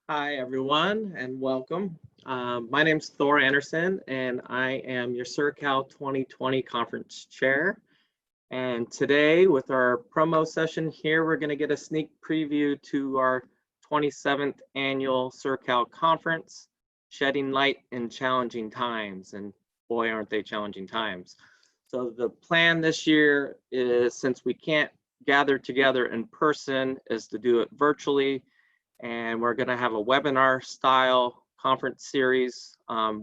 Hi, everyone, and welcome. My name's Thor Anderson, and I am your SERCAL 2020 Conference Chair. And today, with our promo session here, we're going to get a sneak preview to our 27th Annual SERCAL Conference, Shedding Light in Challenging Times. And boy, aren't they challenging times. So the plan this year is, since we can't gather together in person, is to do it virtually. And we're going to have a webinar style conference series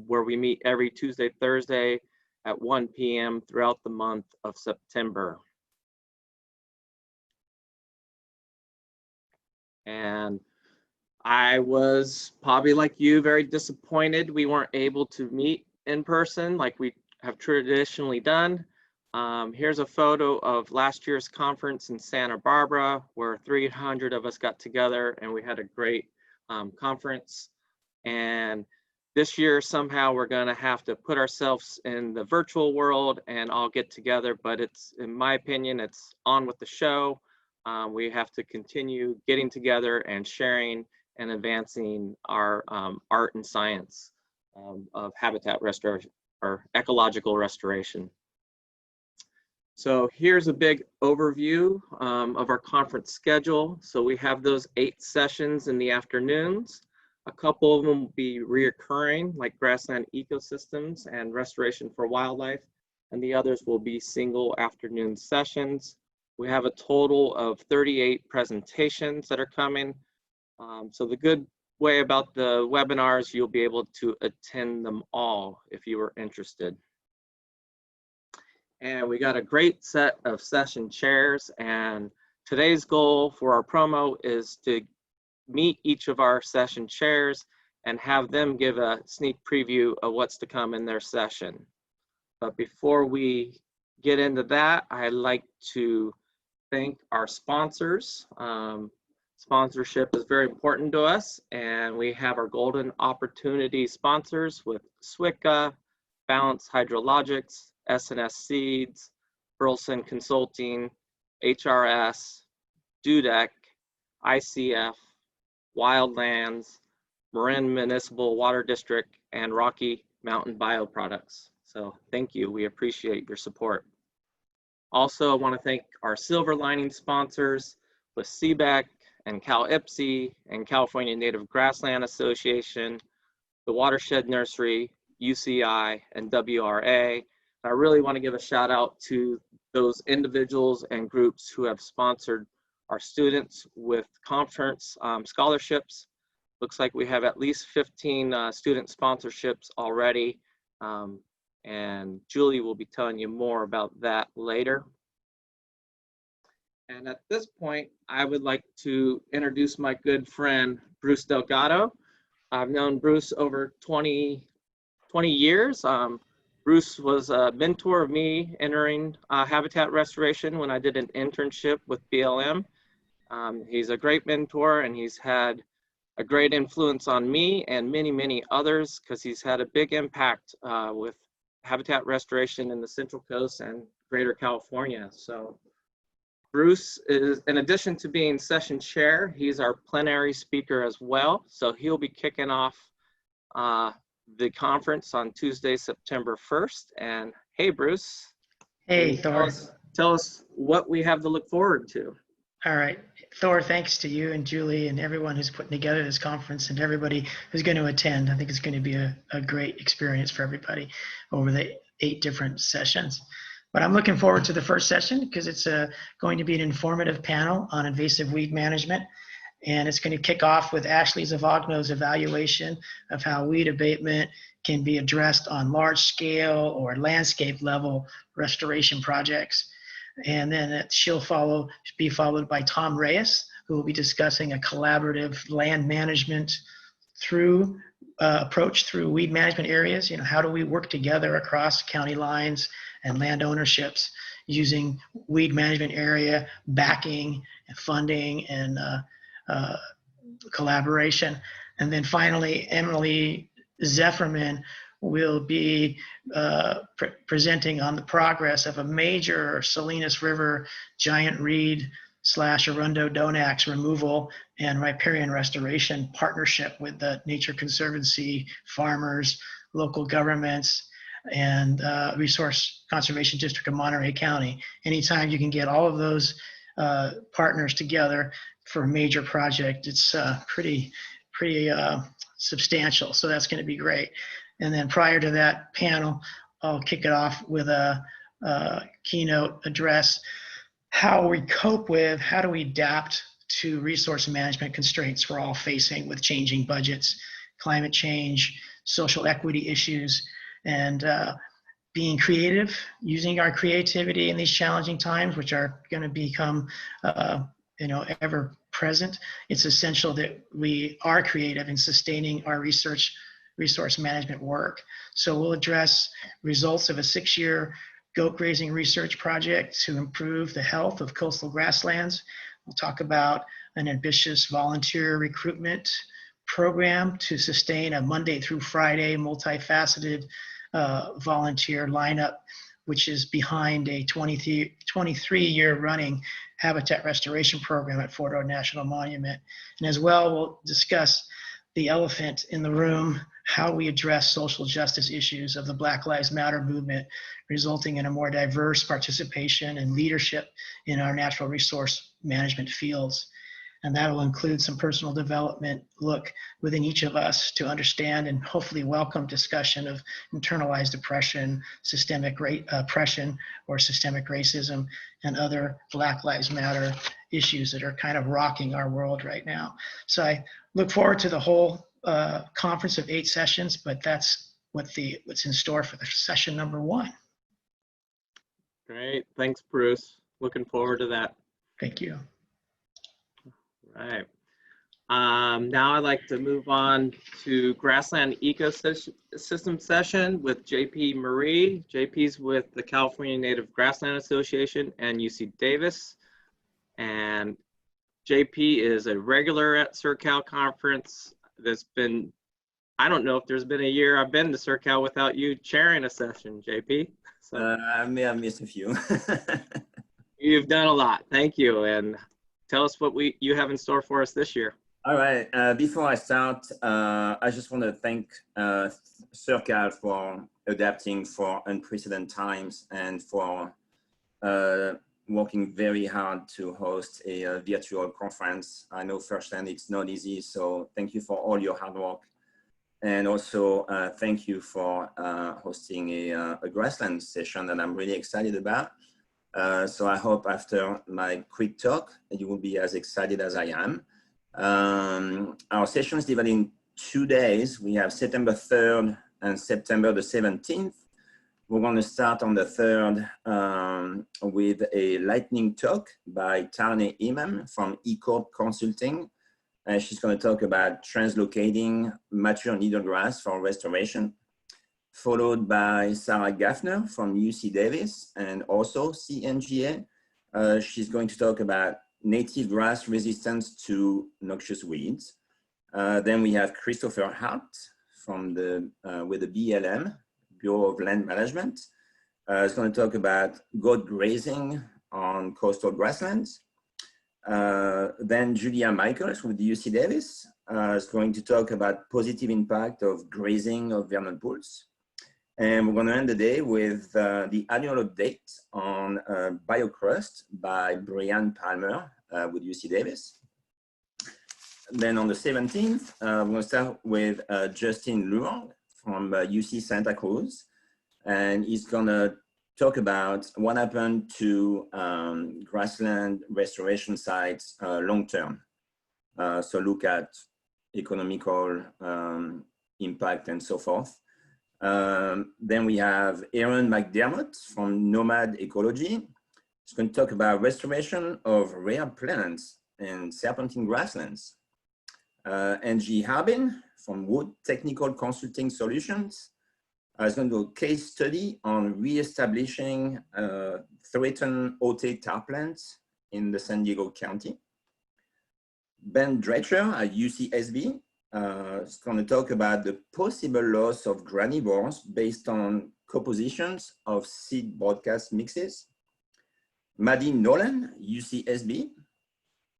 where we meet every Tuesday, Thursday at 1 p.m. throughout the month of September. And I was probably like you, very disappointed we weren't able to meet in person like we have traditionally done. Here's a photo of last year's conference in Santa Barbara, where 300 of us got together and we had a great conference. And this year, somehow we're gonna have to put ourselves in the virtual world and all get together, but it's, in my opinion, it's on with the show. We have to continue getting together and sharing and advancing our art and science of habitat restoration or ecological restoration. So here's a big overview of our conference schedule. So we have those 8 sessions in the afternoons. A couple of them will be reoccurring, like grassland ecosystems and restoration for wildlife, and the others will be single afternoon sessions. We have a total of 38 presentations that are coming. So the good way about the webinars, you'll be able to attend them all if you were interested. And we got a great set of session chairs, and today's goal for our promo is to meet each of our session chairs and have them give a sneak preview of what's to come in their session. But before we get into that, I'd like to thank our sponsors. Sponsorship is very important to us, and we have our golden opportunity sponsors with SWICA, Balance Hydrologics, S&S Seeds, Burleson Consulting, HRS, Dudek, ICF, Wildlands, Marin Municipal Water District, and Rocky Mountain Bioproducts. So thank you, we appreciate your support. Also, I want to thank our silver lining sponsors with CBEC and Cal IPSI and California Native Grassland Association, the Watershed Nursery, UCI, and WRA. I really want to give a shout out to those individuals and groups who have sponsored our students with conference scholarships. Looks like we have at least 15 student sponsorships already. And Julie will be telling you more about that later. And at this point, I would like to introduce my good friend, Bruce Delgado. I've known Bruce over 20 years. Bruce was a mentor of me entering habitat restoration when I did an internship with BLM. He's a great mentor, and he's had a great influence on me and many, many others, because he's had a big impact with habitat restoration in the Central Coast and Greater California. So Bruce is, in addition to being session chair, he's our plenary speaker as well. So he'll be kicking off the conference on Tuesday, September 1st. And hey, Bruce. Hey, Thor. Tell us what we have to look forward to. All right. Thor, thanks to you and Julie and everyone who's putting together this conference and everybody who's going to attend. I think it's going to be a great experience for everybody over the 8 different sessions. But I'm looking forward to the first session because it's going to be an informative panel on invasive weed management. And it's going to kick off with Ashley Zavagno's evaluation of how weed abatement can be addressed on large scale or landscape level restoration projects. And then she'll be followed by Tom Reyes, who will be discussing a collaborative land management approach through weed management areas. You know, how do we work together across county lines and land ownerships using weed management area backing and funding and collaboration. And then finally, Emily Zefferman will be presenting on the progress of a major Salinas River giant reed Arundo Donax removal and riparian restoration partnership with the Nature Conservancy, farmers, local governments, and Resource Conservation District of Monterey County. Anytime you can get all of those partners together for a major project, it's pretty substantial. So that's going to be great. And then prior to that panel, I'll kick it off with a keynote address. How we cope with, how do we adapt to resource management constraints we're all facing with changing budgets, climate change, social equity issues, and being creative, using our creativity in these challenging times, which are going to become ever present. It's essential that we are creative in sustaining our resource management work. So we'll address results of a 6-year goat grazing research project to improve the health of coastal grasslands. We'll talk about an ambitious volunteer recruitment program to sustain a Monday through Friday multifaceted volunteer lineup, which is behind a 23-year running habitat restoration program at Fort Ord National Monument. And as well, we'll discuss the elephant in the room, how we address social justice issues of the Black Lives Matter movement, resulting in a more diverse participation and leadership in our natural resource management fields. And that will include some personal development look within each of us to understand and hopefully welcome discussion of internalized oppression, systemic oppression or systemic racism, and other Black Lives Matter issues that are kind of rocking our world right now. So I look forward to the whole conference of 8 sessions, but that's what's in store for the session number 1. Great, thanks, Bruce. Looking forward to that. Thank you. Right. Now I'd like to move on to Grassland Ecosystem Session with JP Marie. JP's with the California Native Grassland Association and UC Davis. And JP is a regular at SERCAL conference. There's been, I don't know if there's been a year I've been to SERCAL without you chairing a session, JP. So, I may have missed a few. You've done a lot, thank you. And tell us what you have in store for us this year. All right, before I start, I just want to thank SERCAL for adapting for unprecedented times and for working very hard to host a virtual conference. I know firsthand it's not easy, so thank you for all your hard work. And also thank you for hosting a grassland session that I'm really excited about. So I hope after my quick talk, you will be as excited as I am. Our session is divided in 2 days. We have September 3rd and September the 17th. We're going to start on the 3rd with a lightning talk by Tarneh Imam from eCorp Consulting. She's going to talk about translocating mature needlegrass for restoration, followed by Sarah Gaffner from UC Davis and also CNGA. She's going to talk about native grass resistance to noxious weeds. Then we have Christopher Hart from with the BLM, Bureau of Land Management. He's going to talk about goat grazing on coastal grasslands. Then Julia Michaels with UC Davis is going to talk about positive impact of grazing of vernal pools. And we're going to end the day with the annual update on biocrust by Brian Palmer with UC Davis. Then on the 17th, we're going to start with Justin Luong from UC Santa Cruz. And he's going to talk about what happened to grassland restoration sites long-term. So look at economical impact and so forth. Then we have Aaron McDermott from Nomad Ecology. He's going to talk about restoration of rare plants and serpentine grasslands. Angie Harbin from Wood Technical Consulting Solutions is going to do a case study on reestablishing threatened Otay tar plants in the San Diego County. Ben Dretcher at UCSB is going to talk about the possible loss of granivores based on compositions of seed broadcast mixes. Maddie Nolan, UCSB,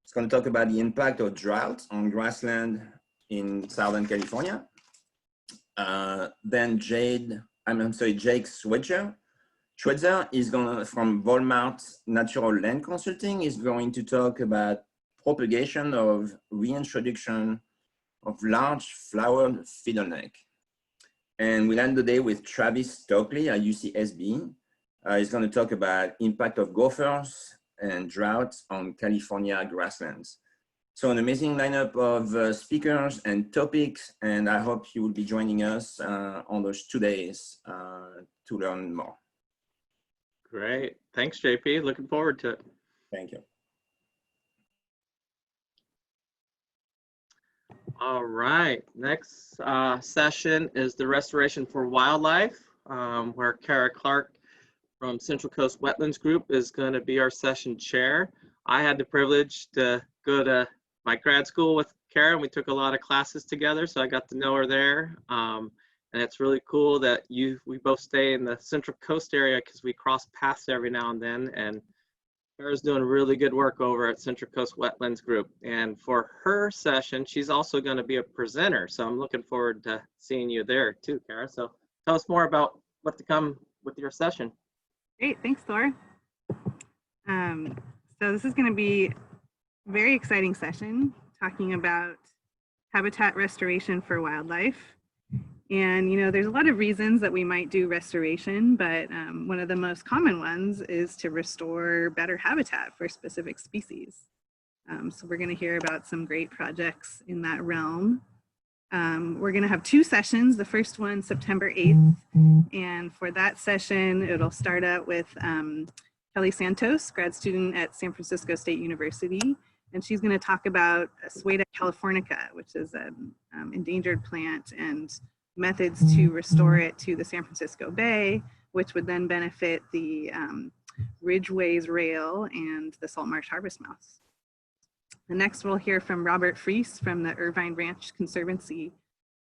It's going to talk about the impact of drought on grassland in Southern California. Then Jake Schweitzer is from Walmart Natural Land Consulting, is going to talk about propagation of reintroduction of large flowered fiddleneck. And we'll end the day with Travis Stokely at UCSB. He's going to talk about impact of gophers and drought on California grasslands. So an amazing lineup of speakers and topics, and I hope you will be joining us on those 2 days to learn more. Great. Thanks, JP. Looking forward to it. Thank you. All right. Next session is the Restoration for Wildlife, where Kara Clark from Central Coast Wetlands Group is going to be our session chair. I had the privilege to go to my grad school with Kara, and we took a lot of classes together, so I got to know her there. And it's really cool that we both stay in the Central Coast area because we cross paths every now and then. And Kara's doing really good work over at Central Coast Wetlands Group. And for her session, she's also going to be a presenter. So I'm looking forward to seeing you there too, Kara. So tell us more about what to come with your session. Great, thanks, Thor. So this is going to be a very exciting session talking about habitat restoration for wildlife. And, you know, there's a lot of reasons that we might do restoration, but one of the most common ones is to restore better habitat for specific species. So we're going to hear about some great projects in that realm. We're going to have 2 sessions. The first one, September 8th. And for that session, it'll start out with Kelly Santos, grad student at San Francisco State University. And she's going to talk about Sueda californica, which is an endangered plant, and methods to restore it to the San Francisco Bay, which would then benefit the Ridgeways rail and the salt marsh harvest mouse. The next we'll hear from Robert Fries from the Irvine Ranch Conservancy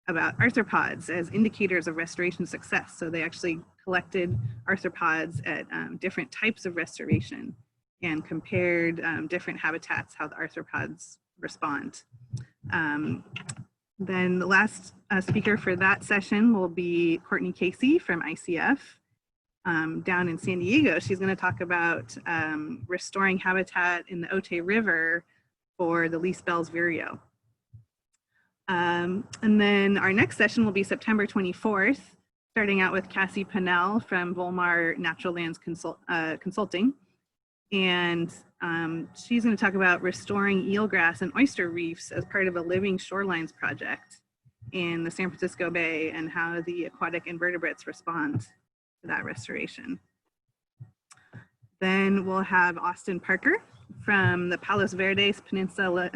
about arthropods as indicators of restoration success. So they actually collected arthropods at different types of restoration and compared different habitats, how the arthropods respond. Then the last speaker for that session will be Courtney Casey from ICF down in San Diego. She's going to talk about restoring habitat in the Otay River for the least Bell's vireo. And then our next session will be September 24th, starting out with Cassie Pennell from Volmar Natural Lands Consulting. And she's going to talk about restoring eelgrass and oyster reefs as part of a living shorelines project in the San Francisco Bay and how the aquatic invertebrates respond to that restoration. Then we'll have Austin Parker from the Palos Verdes Peninsula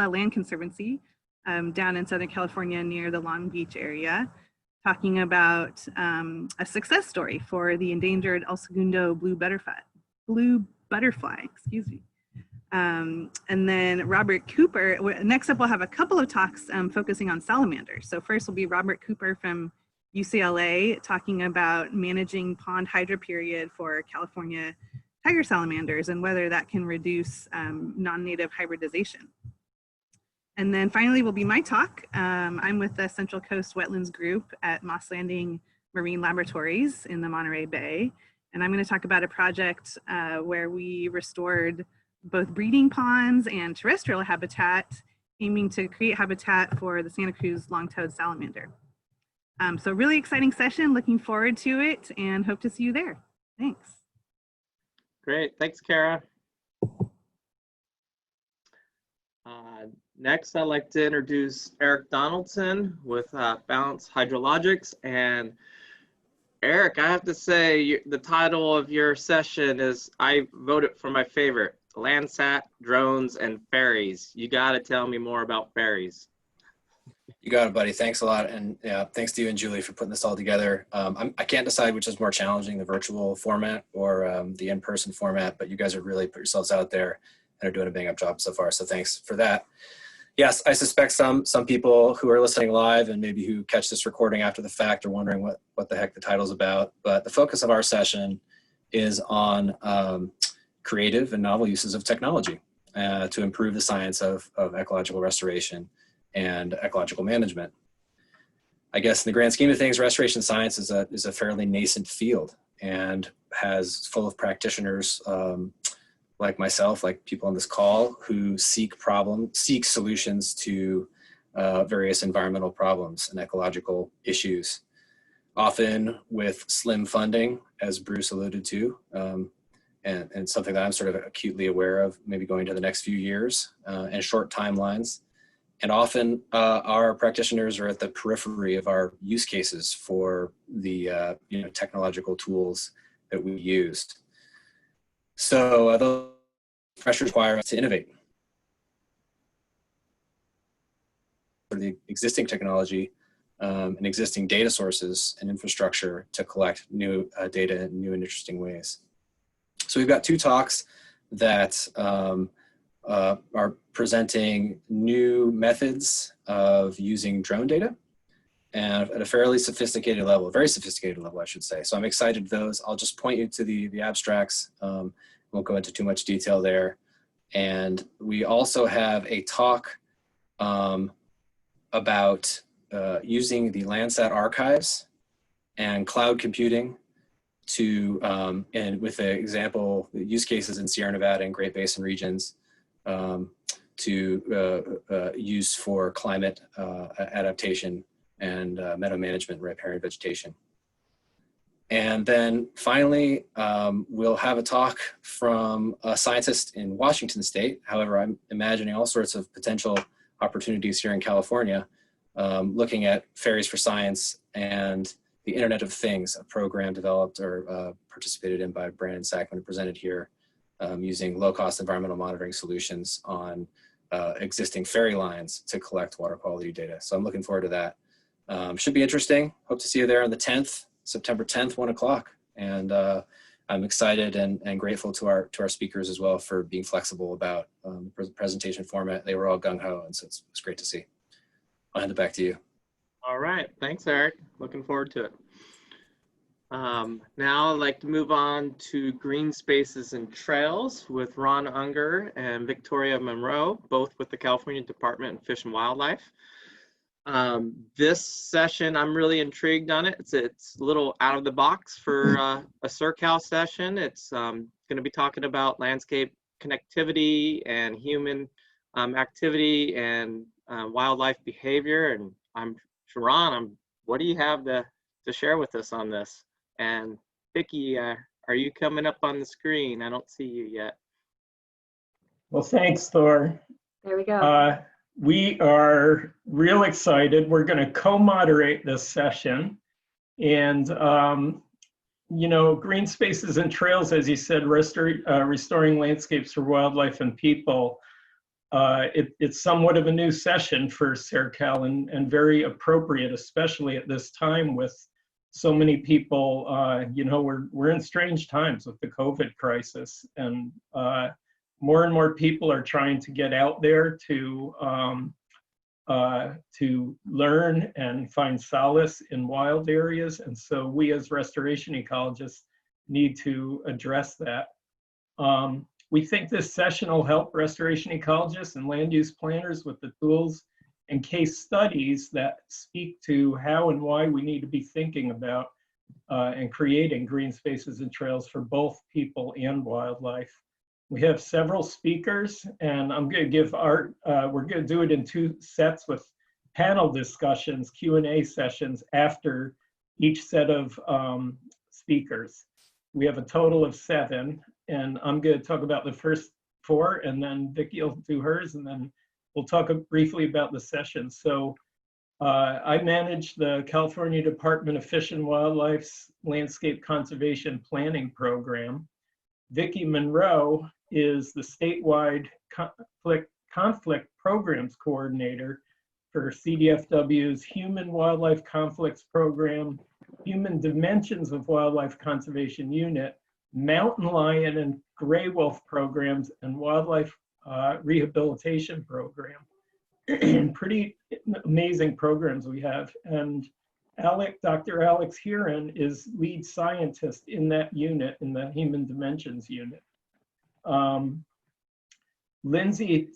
Land Conservancy down in Southern California near the Long Beach area, talking about a success story for the endangered El Segundo blue butterfly, excuse me. And then Robert Cooper, next up we'll have a couple of talks focusing on salamanders. So first will be Robert Cooper from UCLA talking about managing pond hydroperiod for California tiger salamanders and whether that can reduce non-native hybridization. And then finally will be my talk. I'm with the Central Coast Wetlands Group at Moss Landing Marine Laboratories in the Monterey Bay. And I'm going to talk about a project where we restored both breeding ponds and terrestrial habitat, aiming to create habitat for the Santa Cruz long-toed salamander. So really exciting session, looking forward to it and hope to see you there. Thanks. Great, thanks, Kara. Next, I'd like to introduce Eric Donaldson with Balance Hydrologics. And Eric, I have to say, the title of your session is, I voted for my favorite, Landsat, Drones, and Fairies. You got to tell me more about fairies. You got it, buddy. Thanks a lot. And yeah, thanks to you and Julie for putting this all together. I can't decide which is more challenging, the virtual format or the in-person format, but you guys have really put yourselves out there and are doing a bang up job so far. So thanks for that. Yes, I suspect some people who are listening live and maybe who catch this recording after the fact are wondering what the heck the title's about. But the focus of our session is on creative and novel uses of technology. to improve the science of ecological restoration and ecological management. I guess in the grand scheme of things, restoration science is a fairly nascent field and has full of practitioners like myself, like people on this call, who seek solutions to various environmental problems and ecological issues, often with slim funding, as Bruce alluded to, and something that I'm sort of acutely aware of, maybe going to the next few years, and short timelines. And often our practitioners are at the periphery of our use cases for the technological tools that we use. So those pressures require us to innovate. For the existing technology and existing data sources and infrastructure to collect new data in new and interesting ways. So we've got two talks that are presenting new methods of using drone data and at a fairly sophisticated level, very sophisticated level, I should say. So I'm excited to those. I'll just point you to the abstracts. Won't go into too much detail there. And we also have a talk about using the Landsat archives and cloud computing to, and with the example, use cases in Sierra Nevada and Great Basin regions to use for climate adaptation and meadow management, riparian vegetation. And then finally, we'll have a talk from a scientist in Washington State. However, I'm imagining all sorts of potential opportunities here in California, looking at Fairies for Science and the Internet of Things, a program developed or participated in by Brandon Sackman and presented here, using low-cost environmental monitoring solutions on existing ferry lines to collect water quality data. So I'm looking forward to that. Should be interesting. Hope to see you there on the 10th, September 10th, 1 o'clock. And I'm excited and grateful to our speakers as well for being flexible about the presentation format. They were all gung-ho, and so it's great to see. I'll hand it back to you. All right, thanks, Eric. Looking forward to it. Now I'd like to move on to green spaces and trails with Ron Unger and Victoria Monroe, both with the California Department of Fish and Wildlife. This session, I'm really intrigued on it. It's a little out of the box for a SERCAL session. It's going to be talking about landscape connectivity and human activity and wildlife behavior. And Ron, what do you have to share with us on this? And Vicki, are you coming up on the screen? I don't see you yet. Well, thanks, Thor. There we go. We are real excited. We're going to co-moderate this session. And, green spaces and trails, as you said, restoring landscapes for wildlife and people. It's somewhat of a new session for SERCAL and very appropriate, especially at this time with so many people. We're in strange times with the COVID crisis, and more and more people are trying to get out there to learn and find solace in wild areas. And so we as restoration ecologists need to address that. We think this session will help restoration ecologists and land use planners with the tools and case studies that speak to how and why we need to be thinking about and creating green spaces and trails for both people and wildlife. We have several speakers, and I'm going to give we're going to do it in two sets with panel discussions, Q&A sessions after each set of speakers. We have a total of 7, and I'm going to talk about the first 4, and then Vicki will do hers, and then we'll talk briefly about the session. So I manage the California Department of Fish and Wildlife's Landscape Conservation Planning Program. Vicki Monroe is the statewide conflict programs coordinator for CDFW's Human Wildlife Conflicts Program, Human Dimensions of Wildlife Conservation Unit, Mountain Lion and Gray Wolf programs, and Wildlife Rehabilitation Program. Pretty amazing programs we have. And Dr. Alex Huron is lead scientist in that unit, in the Human Dimensions unit. Lindsay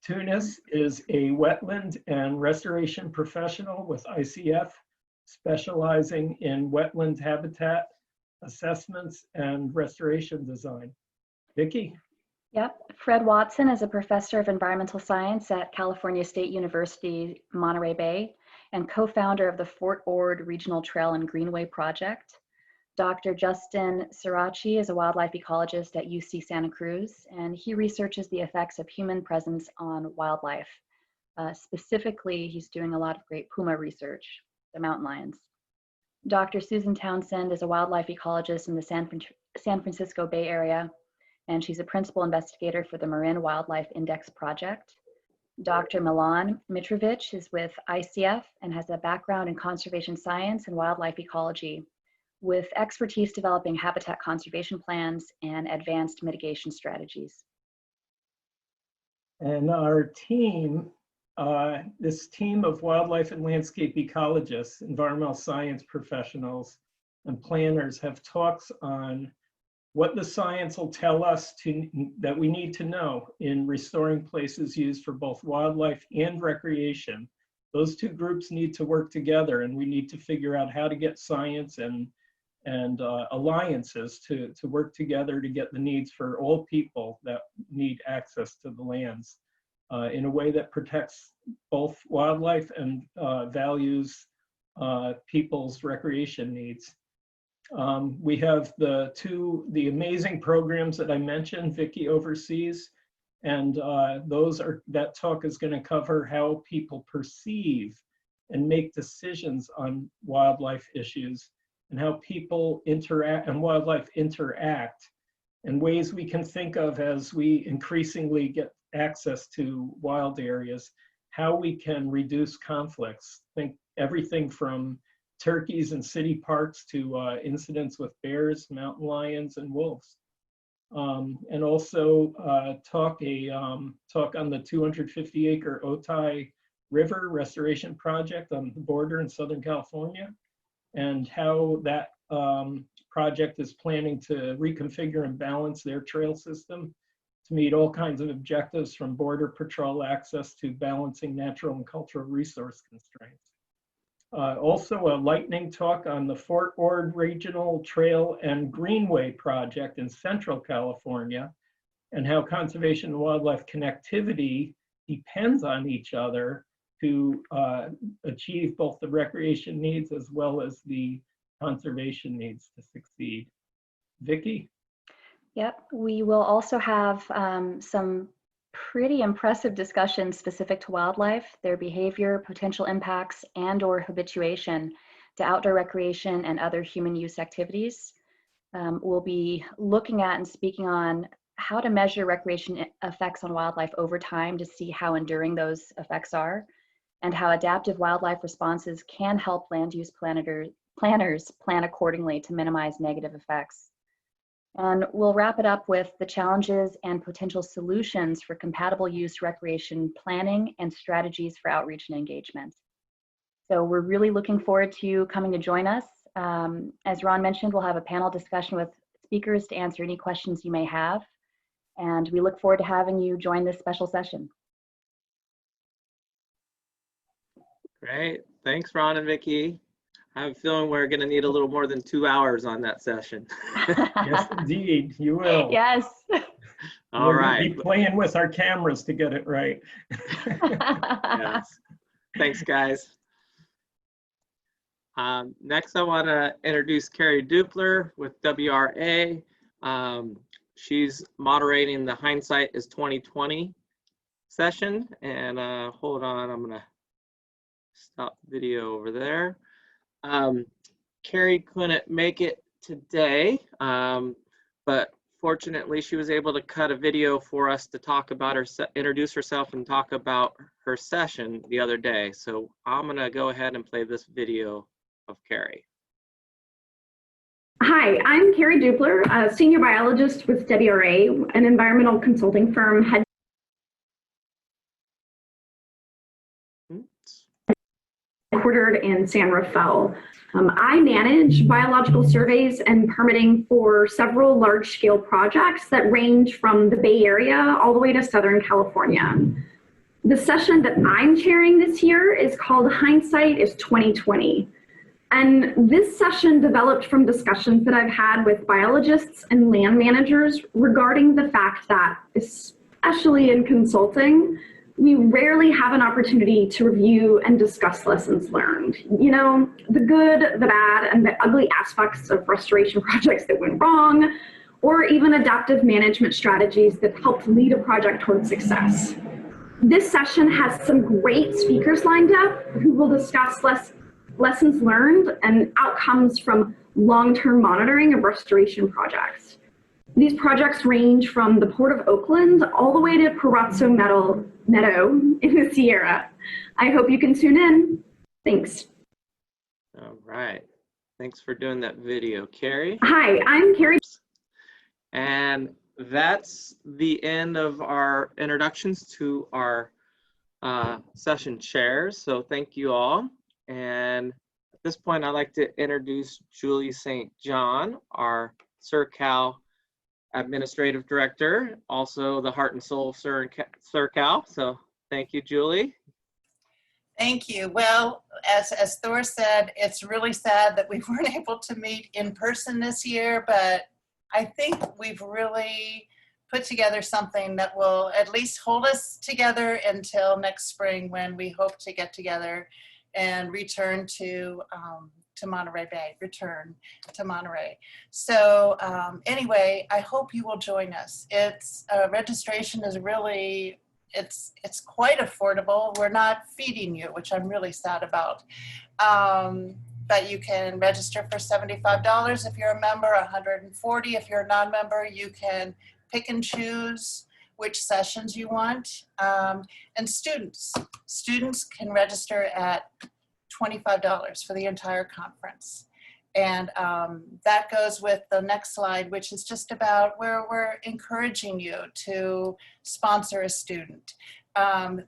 Tunis is a wetland and restoration professional with ICF, specializing in wetland habitat assessments and restoration design. Vicki? Yep. Fred Watson is a professor of environmental science at California State University, Monterey Bay, and co-founder of the Fort Ord Regional Trail and Greenway Project. Dr. Justin Sirachi is a wildlife ecologist at UC Santa Cruz, and he researches the effects of human presence on wildlife. Specifically, he's doing a lot of great puma research, the mountain lions. Dr. Susan Townsend is a wildlife ecologist in the San Francisco Bay Area, and she's a principal investigator for the Marin Wildlife Index Project. Dr. Milan Mitrovic is with ICF and has a background in conservation science and wildlife ecology, with expertise developing habitat conservation plans and advanced mitigation strategies. And our team, this team of wildlife and landscape ecologists, environmental science professionals, and planners have talks on what the science will tell us that we need to know in restoring places used for both wildlife and recreation. Those two groups need to work together, and we need to figure out how to get science and alliances to work together to get the needs for all people that need access to the lands in a way that protects both wildlife and values people's recreation needs. We have the amazing programs that I mentioned, Vicki oversees, and that talk is going to cover how people perceive and make decisions on wildlife issues, and how people interact and wildlife interact, and ways we can think of as we increasingly get access to wild areas, how we can reduce conflicts. Think everything from turkeys in city parks to incidents with bears, mountain lions, and wolves. And also talk on the 250-acre Otay River Restoration Project on the border in Southern California, and how that project is planning to reconfigure and balance their trail system to meet all kinds of objectives, from border patrol access to balancing natural and cultural resource constraints. Also a lightning talk on the Fort Ord Regional Trail and Greenway Project in Central California, and how conservation and wildlife connectivity depends on each other to achieve both the recreation needs as well as the conservation needs to succeed. Vicki? Yep, we will also have some pretty impressive discussions specific to wildlife, their behavior, potential impacts, and/or habituation to outdoor recreation and other human use activities. We'll be looking at and speaking on how to measure recreation effects on wildlife over time to see how enduring those effects are, and how adaptive wildlife responses can help land use planners plan accordingly to minimize negative effects. And we'll wrap it up with the challenges and potential solutions for compatible use recreation planning and strategies for outreach and engagement. So we're really looking forward to you coming to join us. As Ron mentioned, we'll have a panel discussion with speakers to answer any questions you may have. And we look forward to having you join this special session. Great. Thanks, Ron and Vicki. I have a feeling we're going to need a little more than 2 hours on that session. Yes, indeed, you will. Yes. All right. We'll be playing with our cameras to get it right. Yes. Thanks, guys. Next, I want to introduce Carrie Dupler with WRA. She's moderating the Hindsight is 2020 session. And hold on, I'm going to stop the video over there. Carrie couldn't make it today, but fortunately she was able to cut a video for us to talk about her, introduce herself and talk about her session the other day. So I'm gonna go ahead and play this video of Carrie. Hi, I'm Carrie Dupler, a senior biologist with WRA, an environmental consulting firm headquartered in San Rafael. I manage biological surveys and permitting for several large-scale projects that range from the Bay Area all the way to Southern California. The session that I'm chairing this year is called Hindsight is 2020. And this session developed from discussions that I've had with biologists and land managers regarding the fact that, especially in consulting, we rarely have an opportunity to review and discuss lessons learned. You know, the good, the bad, and the ugly aspects of restoration projects that went wrong, or even adaptive management strategies that helped lead a project towards success. This session has some great speakers lined up who will discuss lessons learned and outcomes from long-term monitoring of restoration projects. These projects range from the Port of Oakland all the way to Parazzo Meadow in the Sierra. I hope you can tune in. Thanks. All right. Thanks for doing that video, Carrie. Hi, I'm Carrie. And that's the end of our introductions to our session chairs. So thank you all. And at this point, I'd like to introduce Julie St. John, our SERCAL Administrative Director, also the heart and soul of SERCAL. So thank you, Julie. Thank you. Well, as Thor said, it's really sad that we weren't able to meet in person this year, but I think we've really put together something that will at least hold us together until next spring, when we hope to get together and return to Monterey Bay, return to Monterey. So anyway, I hope you will join us. It's registration is really, it's quite affordable. We're not feeding you, which I'm really sad about. But you can register for $75 if you're a member, $140 if you're a non-member. You can pick and choose which sessions you want. And students can register at $25 for the entire conference. And that goes with the next slide, which is just about where we're encouraging you to sponsor a student. I've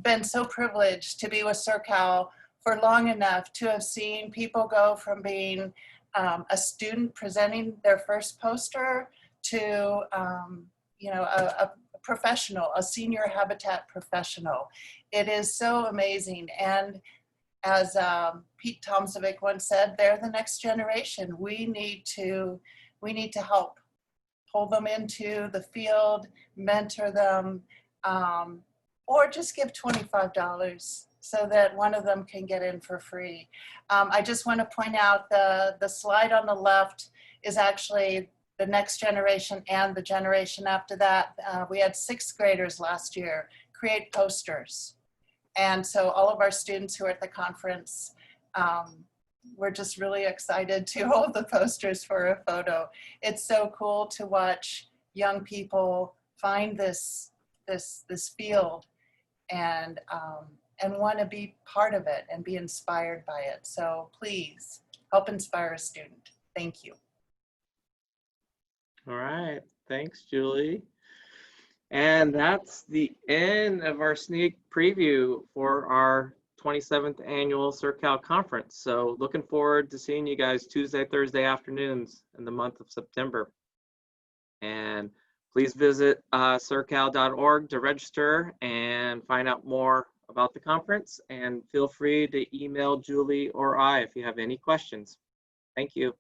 been so privileged to be with SERCAL for long enough to have seen people go from being a student presenting their first poster to a professional, a senior habitat professional. It is so amazing. And as Pete Tomzovic once said, they're the next generation. We need to help pull them into the field, mentor them, or just give $25 so that one of them can get in for free. I just want to point out the slide on the left is actually the next generation and the generation after that. We had 6th graders last year create posters. And so all of our students who are at the conference, we're just really excited to hold the posters for a photo. It's so cool to watch young people find this field and want to be part of it and be inspired by it. So please help inspire a student. Thank you. All right, thanks, Julie. And that's the end of our sneak preview for our 27th annual SERCAL conference. So looking forward to seeing you guys Tuesday, Thursday afternoons in the month of September. And please visit sercal.org to register and find out more about the conference. And feel free to email Julie or I if you have any questions. Thank you.